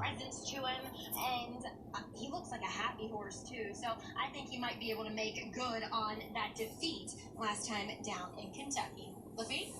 presents to him, and he looks like a happy horse too. So I think he might be able to make good on that defeat last time down in Kentucky. Lafitte?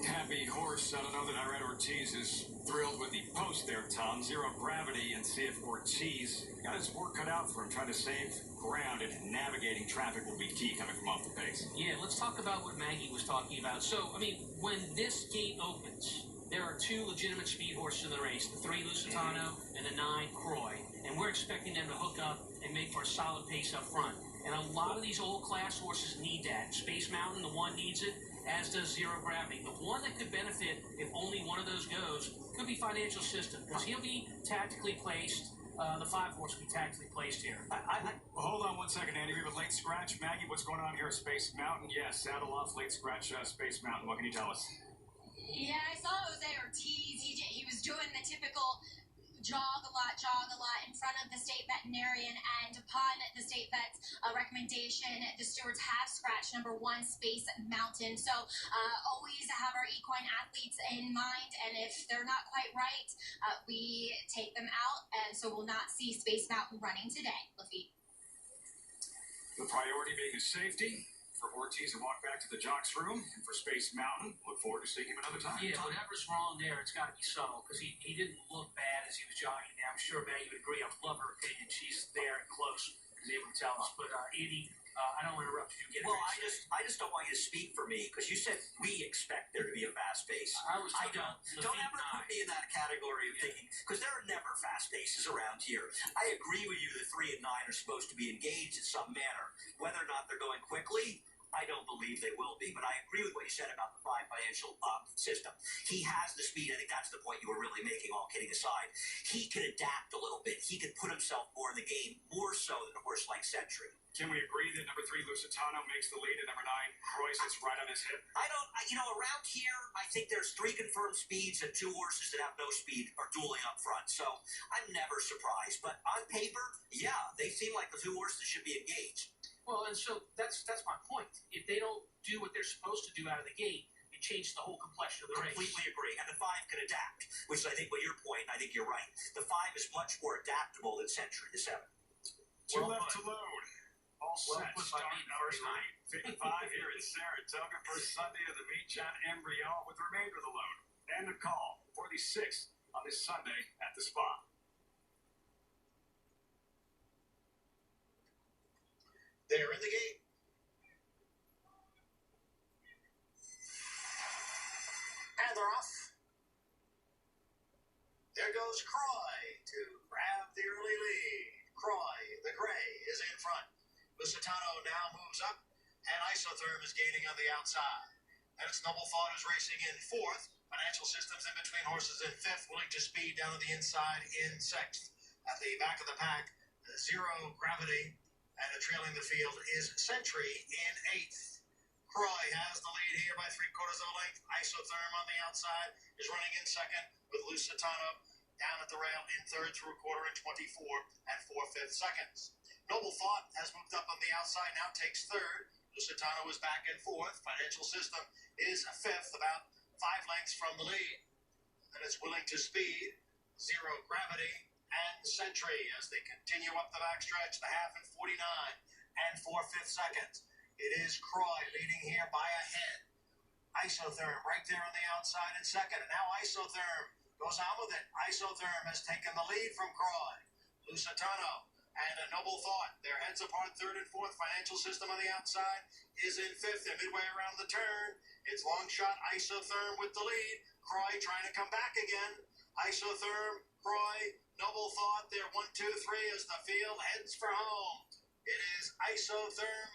Happy horse. I don't know that Irene Ortiz is thrilled with the post there, Tom. Zero gravity, and see if Ortiz got his work cut out for him. Trying to save ground and navigating traffic will be key coming from off the pace. Yeah, let's talk about what Maggie was talking about. So, I mean, when this gate opens, there are two legitimate speed horses in the race, the 3 Lusitano and the 9 Croy. And we're expecting them to hook up and make for a solid pace up front. And a lot of these old class horses need that. Space Mountain, the one needs it, as does Zero Gravity. The one that could benefit if only one of those goes could be Financial System, because he'll be tactically placed. The 5 horse will be tactically placed here. Hold on one second, Andy. We have a late scratch. Maggie, what's going on here at Space Mountain? Yes, saddle off, late scratch, Space Mountain. What can you tell us? Yeah, I saw Jose Ortiz. He was doing the typical jog a lot in front of the state veterinarian, and upon the state vet's recommendation, the stewards have scratched number 1, Space Mountain. So always have our equine athletes in mind, and if they're not quite right, we take them out, and so we'll not see Space Mountain running today. Lafitte. The priority being his safety. For Ortiz to walk back to the jocks room, and for Space Mountain, look forward to seeing him another time. Yeah, whatever's wrong there, it's got to be subtle, because he didn't look bad as he was jogging there. I'm sure Maggie would agree. I love her opinion. She's there and close, and able to tell us. But Andy, I don't want to interrupt you. Well, I just don't want you to speak for me, because you said we expect there to be a fast pace. I don't. Don't ever put me in that category of thinking, because there are never fast paces around here. I agree with you that 3 and 9 are supposed to be engaged in some manner. Whether or not they're going quickly, I don't believe they will be, but I agree with what you said about the 5 Financial System. He has the speed. I think that's the point you were really making, all kidding aside. He can adapt a little bit. He can put himself more in the game, more so than a horse like Century. Can we agree that number 3 Lusitano makes the lead and number 9 Croy sits right on his hip? Around here, I think there's 3 confirmed speeds and 2 horses that have no speed are dueling up front. So I'm never surprised. But on paper, yeah, they seem like the 2 horses that should be engaged. Well, and so that's my point. If they don't do what they're supposed to do out of the gate, it changes the whole complexion of the race. Completely agree. And the 5 can adapt, which I think, well, your point, I think you're right. The 5 is much more adaptable than Century, the 7. 2 left to load. All set. Starting number 55 here in Saratoga for Sunday of the meet. John Embryo with the remainder of the load. And the call for the 6th on this Sunday at the Spa. They're in the gate. And they're off. There goes Croy to grab the early lead. Croy, the gray, is in front. Lusitano now moves up, and Isotherm is gaining on the outside. And it's Noble Thought is racing in 4th. Financial Systems in between horses in 5th, willing to speed down to the inside in 6th. At the back of the pack, Zero Gravity. And trailing the field is Century in 8th. Croy has the lead here by 3/4 of a length. Isotherm on the outside is running in 2nd, with Lusitano down at the rail in 3rd through a quarter in 24 and 4/5 seconds. Noble Thought has moved up on the outside, now takes 3rd. Lusitano is back in 4th. Financial System is 5th, about 5 lengths from the lead. And it's willing to speed. Zero Gravity and Century as they continue up the backstretch, the half in 49 and 4/5 seconds. It is Croy leading here by a head. Isotherm right there on the outside in 2nd. And now Isotherm goes on with it. Isotherm has taken the lead from Croy. Lusitano and a Noble Thought. Their heads apart 3rd and 4th. Financial System on the outside is in 5th. And midway around the turn, it's long shot Isotherm with the lead. Croy trying to come back again. Isotherm, Croy, Noble Thought, they're 1, 2, 3 as the field heads for home. It is Isotherm.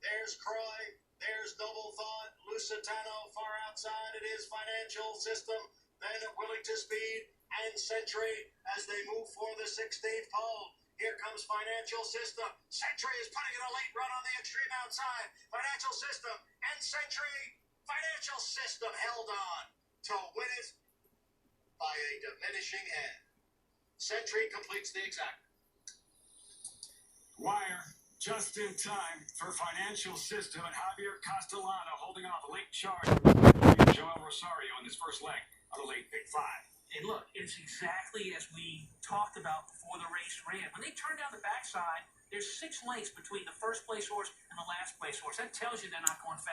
There's Croy. There's Noble Thought. Lusitano far outside. It is Financial System. Then willing to speed and Century as they move for the 16th pole. Here comes Financial System. Century is putting in a late run on the extreme outside. Financial System and Century. Financial System held on to win it by a diminishing head. Century completes the exact. Wire just in time for Financial System, and Javier Castellano holding off a late charge. Joel Rosario in this first leg of the late pick 5. And look, it's exactly as we talked about before the race ran. When they turn down the backside, there's 6 lengths between the first place horse and the last place horse. That tells you they're not going fast.